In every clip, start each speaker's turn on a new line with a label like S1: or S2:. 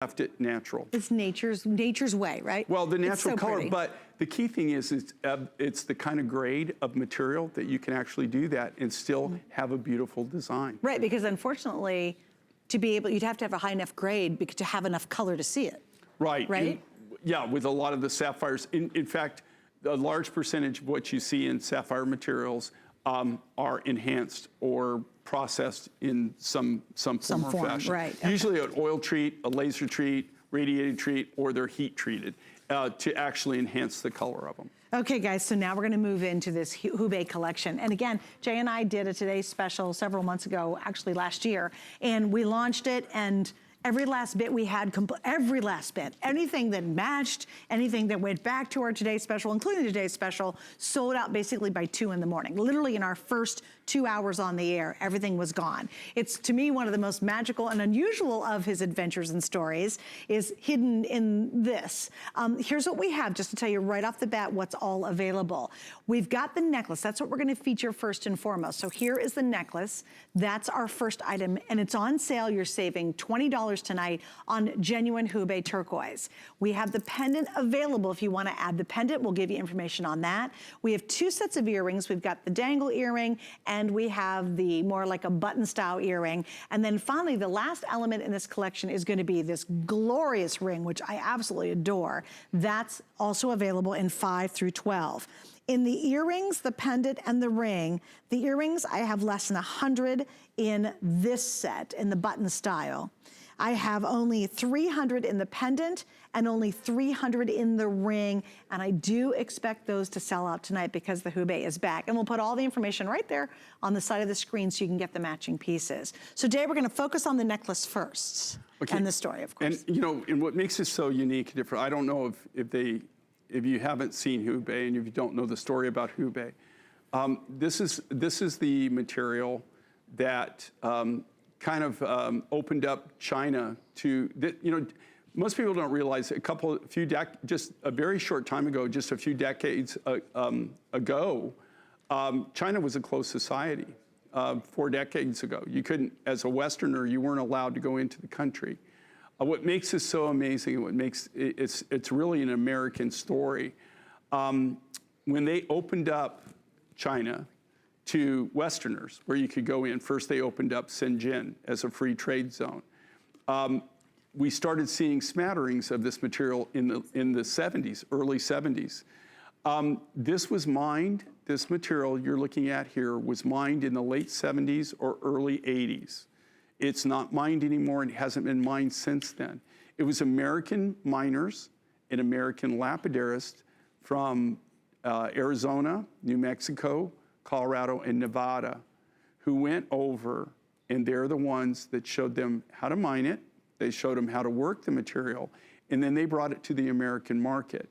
S1: left it natural.
S2: It's nature's way, right?
S1: Well, the natural
S2: so
S1: color,
S2: pretty.
S1: but the key thing is it's the kind of grade of material that you can actually do that and still have a beautiful design.
S2: Right, because unfortunately, to be able, you'd have to have a high enough grade to have enough color to see it.
S1: Right.
S2: Right?
S1: Yeah, with a lot of the sapphires. In fact, a large percentage of what you see in sapphire materials are enhanced or processed in some form or fashion.
S2: Right. Okay.
S1: Usually an oil treat, a laser treat, radiated treat, or they're heat treated to actually enhance the color of them.
S2: Okay, guys, so now we're gonna move into this Hubei collection. And again, Jay and I did a Today Special several months ago, actually last year, and we launched it, and every last bit we had, every last bit, anything that matched, anything that went back to our Today Special, including Today's Special, sold out basically by 2 in the morning. Literally in our first 2 hours on the air, everything was gone. It's, to me, one of the most magical and unusual of his adventures and stories is hidden in this. Here's what we have, just to tell you right off the bat what's all available. We've got the necklace. That's what we're gonna feature first and foremost. So here is the necklace. That's our first item, and it's on sale. You're saving $20 tonight on genuine Hubei turquoise. We have the pendant available if you want to add the pendant. We'll give you information on that. We have 2 sets of earrings. We've got the dangle earring, and we have the more like a button style earring. And then finally, the last element in this collection is going to be this glorious ring, which I absolutely adore. That's also available in 5 through 12. In the earrings, the pendant, and the ring, the earrings, I have less than 100 in this set, in the button style. I have only 300 in the pendant and only 300 in the ring, and I do expect those to sell out tonight because the Hubei is back. And we'll put all the information right there on the side of the screen so you can get the matching pieces. So today we're gonna focus on the necklace first, and the story, of course.
S1: And you know, and what makes it so unique and different, I don't know if you haven't seen Hubei and if you don't know the story about Hubei, this is the material that kind of opened up China to, you know, most people don't realize just a very short time ago, just a few decades ago, China was a closed society. 4 decades ago, you couldn't, as a Westerner, you weren't allowed to go into the country. What makes this so amazing, what makes it's really an American story. When they opened up China to Westerners, where you could go in, first they opened up Shenzhen as a free trade zone. We started seeing smatterings of this material in the 70s, early 70s. This was mined, this material you're looking at here was mined in the late 70s or early 80s. It's not mined anymore and hasn't been mined since then. It was American miners and American lapidarists from Arizona, New Mexico, Colorado, and Nevada who went over, and they're the ones that showed them how to mine it, they showed them how to work the material, and then they brought it to the American market.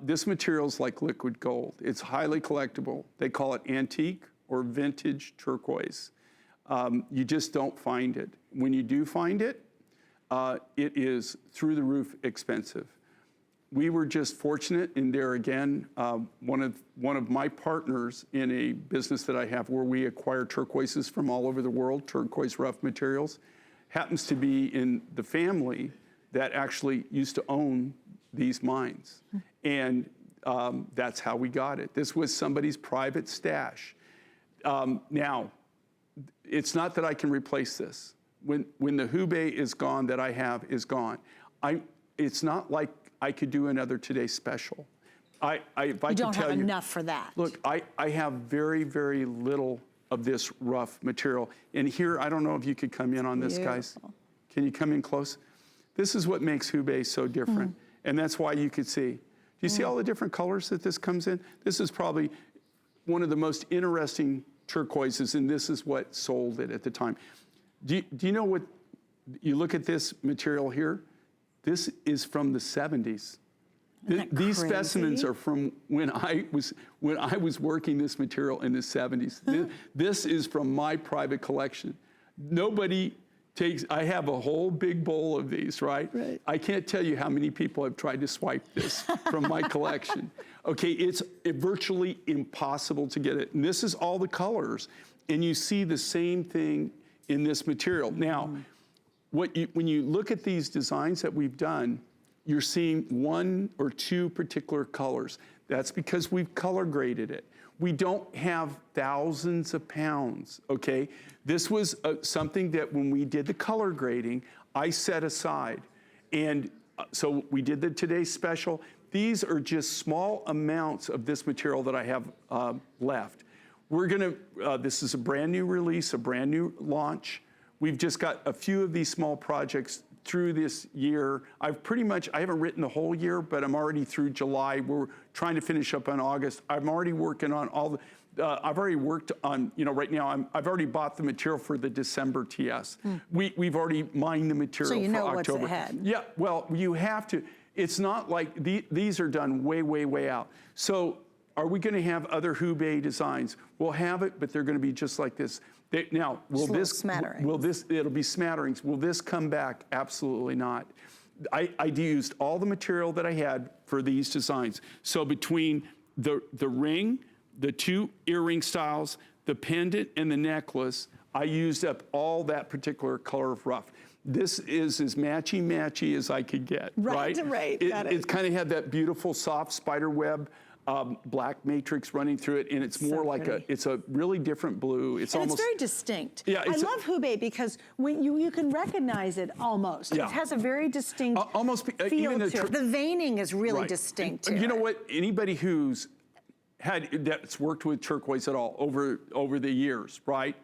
S1: This material's like liquid gold. It's highly collectible. They call it antique or vintage turquoise. You just don't find it. When you do find it, it is through the roof expensive. We were just fortunate in there again, one of my partners in a business that I have where we acquire turquoises from all over the world, turquoise rough materials, happens to be in the family that actually used to own these mines. And that's how we got it. This was somebody's private stash. Now, it's not that I can replace this. When the Hubei is gone that I have is gone, it's not like I could do another Today Special. If I
S2: you don't have enough for that.
S1: Look, I have very, very little of this rough material. And here, I don't know if you could come in on this, guys. Can you come in close? This is what makes Hubei so different. And that's why you could see. Do you see all the different colors that this comes in? This is probably one of the most interesting turquoises, and this is what sold it at the time. Do you know what, you look at this material here, this is from the 70s. These specimens are from when I was working this material in the 70s. This is from my private collection. Nobody takes, I have a whole big bowl of these, right? I can't tell you how many people have tried to swipe this from my collection. Okay, it's virtually impossible to get it. And this is all the colors. And you see the same thing in this material. Now, when you look at these designs that we've done, you're seeing 1 or 2 particular colors. That's because we've color graded it. We don't have thousands of pounds, okay? This was something that when we did the color grading, I set aside. And so we did the Today's Special. These are just small amounts of this material that I have left. We're gonna, this is a brand new release, a brand new launch. We've just got a few of these small projects through this year. I haven't written the whole year, but I'm already through July. We're trying to finish up on August. I'm already working on all the, I've already worked on, right now, I've already bought the material for the December TS. We've already mined the material for October.
S2: So you know what's ahead.
S1: Yeah, well, you have to. It's not like, these are done way, way, way out. So are we gonna have other Hubei designs? We'll have it, but they're gonna be just like this. Now, it'll be smatterings. Will this come back? Absolutely not. I used all the material that I had for these designs. So between the ring, the 2 earring styles, the pendant, and the necklace, I used up all that particular color of rough. This is as matchy as I could get, right?
S2: Right, got it.
S1: It kind of had that beautiful soft spider web black matrix running through it, and it's more like it's a really different blue. It's almost,
S2: it's very distinct.
S1: Yeah,
S2: I love Hubei because when you can recognize it almost.
S1: Yeah.
S2: It has a very distinct feel
S1: even
S2: to it. The veining is really distinct.
S1: And you know what? Anybody that's worked with turquoise at all over the years, right?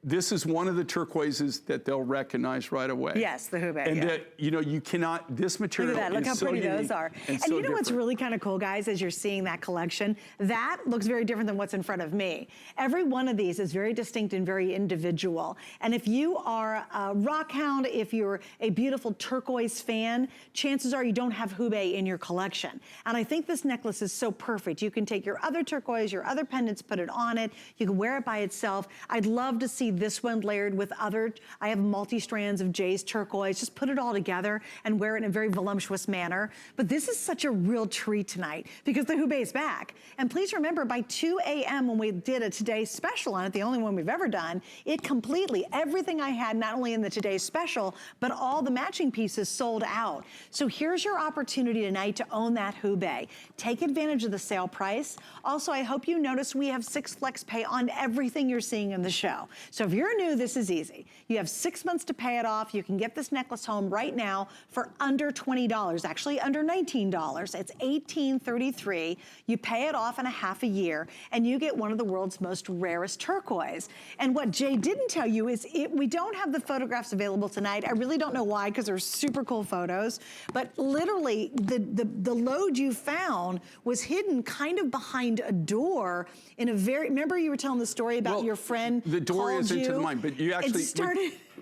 S1: This is one of the turquoises that they'll recognize right away.
S2: Yes, the Hubei.
S1: And that, you cannot, this material
S2: Look at that, look how pretty those are. And
S1: so
S2: you know what's really kind of cool, guys, as you're seeing that collection? That looks very different than what's in front of me. Every one of these is very distinct and very individual. And if you are a rock hound, if you're a beautiful turquoise fan, chances are you don't have Hubei in your collection. And I think this necklace is so perfect. You can take your other turquoise, your other pendants, put it on it. You can wear it by itself. I'd love to see this one layered with I have multi-strands of Jay's turquoise. Just put it all together and wear it in a very voluptuous manner. But this is such a real treat tonight because the Hubei's back. And please remember, by 2 a.m. when we did a Today's Special on it, the only one we've ever done, it completely, everything I had, not only in the Today's Special, but all the matching pieces sold out. So here's your opportunity tonight to own that Hubei. Take advantage of the sale price. Also, I hope you notice we have 6 flex pay on everything you're seeing in the show. So if you're new, this is easy. You have 6 months to pay it off. You can get this necklace home right now for under $20, actually under $19. It's $18.33. You pay it off in a half a year, and you get one of the world's most rarest turquoise. And what Jay didn't tell you is we don't have the photographs available tonight. I really don't know why, because they're super cool photos. But literally, the load you found was hidden kind of behind a door in a remember you were telling the story about your friend
S1: the door
S2: called
S1: isn't
S2: you?
S1: to the mine, but you actually,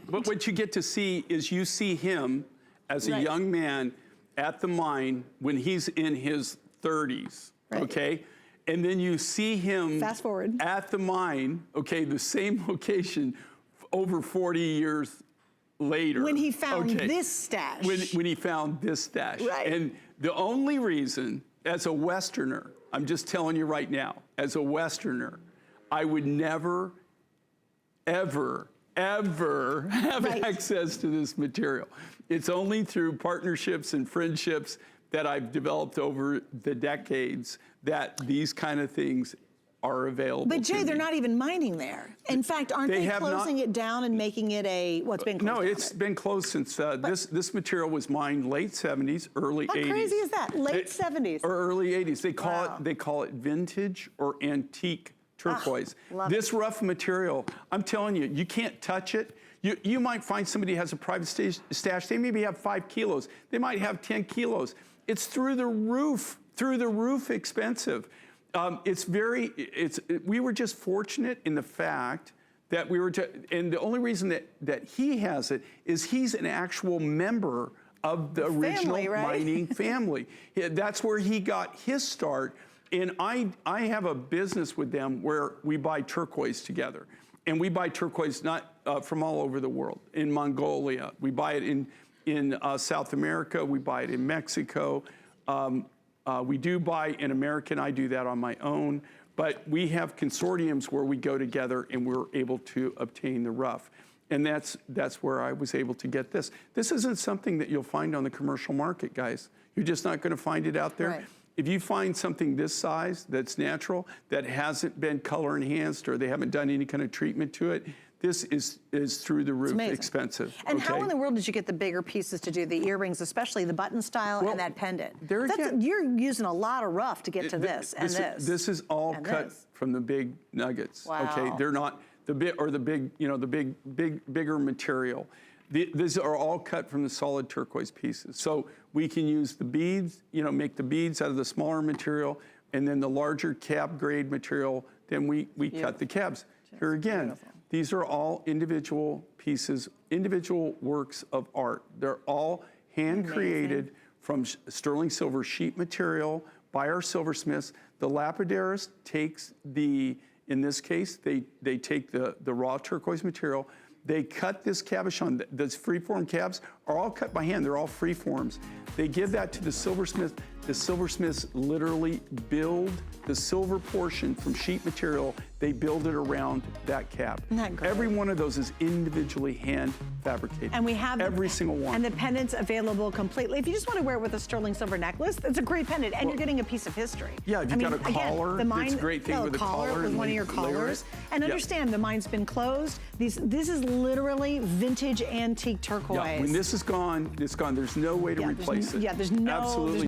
S1: but what you get to see is you see him as a young man at the mine when he's in his 30s, okay? And then you see him
S2: fast forward
S1: at the mine, okay, the same location over 40 years later.
S2: When he found this stash.
S1: When he found this stash.
S2: Right.
S1: And the only reason, as a Westerner, I'm just telling you right now, as a Westerner, I would never, ever have access to this material. It's only through partnerships and friendships that I've developed over the decades that these kind of things are available.
S2: But Jay, they're not even mining there. In fact, aren't they closing it down and making it it's been closed down?
S1: No, it's been closed since this material was mined late 70s, early 80s.
S2: How crazy is that? Late 70s.
S1: Or early 80s. They call it vintage or antique turquoise. This rough material, I'm telling you, you can't touch it. You might find somebody who has a private stash. They maybe have 5 kilos. They might have 10 kilos. It's through the roof expensive. We were just fortunate in the fact that and the only reason that he has it is he's an actual member of the original mining family. That's where he got his start. And I have a business with them where we buy turquoise together. And we buy turquoise not from all over the world. In Mongolia, we buy it in South America, we buy it in Mexico. We do buy in American, I do that on my own, but we have consortiums where we go together and we're able to obtain the rough. And that's where I was able to get this. This isn't something that you'll find on the commercial market, guys. You're just not going to find it out there.
S2: Right.
S1: If you find something this size that's natural, that hasn't been color enhanced or they haven't done any kind of treatment to it, this is through the roof expensive.
S2: And how in the world did you get the bigger pieces to do the earrings, especially the button style and that pendant? You're using a lot of rough to get to this and this.
S1: This is all cut from the big nuggets.
S2: Wow.
S1: Okay, they're not the bigger material. These are all cut from the solid turquoise pieces. So we can use the beads, make the beads out of the smaller material, and then the larger cab grade material, then we cut the cabs. Here again, beautiful. These are all individual pieces, individual works of art. They're all hand created from sterling silver sheet material by our silversmiths. The lapidarist takes in this case, they take the raw turquoise material. They cut this cabochon. Those freeform cabs are all cut by hand. They're all freeforms. They give that to the silversmith. The silversmiths literally build the silver portion from sheet material. They build it around that cab.
S2: Isn't that great?
S1: Every one of those is individually hand fabricated.
S2: And we have
S1: every single one.
S2: And the pendant's available completely. If you just want to wear it with a sterling silver necklace, it's a great pendant, and you're getting a piece of history.
S1: Yeah, if you've got a collar, it's a great thing with a collar.
S2: With one of your collars. And understand, the mine's been closed. This is literally vintage antique turquoise.
S1: Yeah, when this is gone, it's gone. There's no way to replace it.
S2: Yeah, there's no.
S1: Absolutely.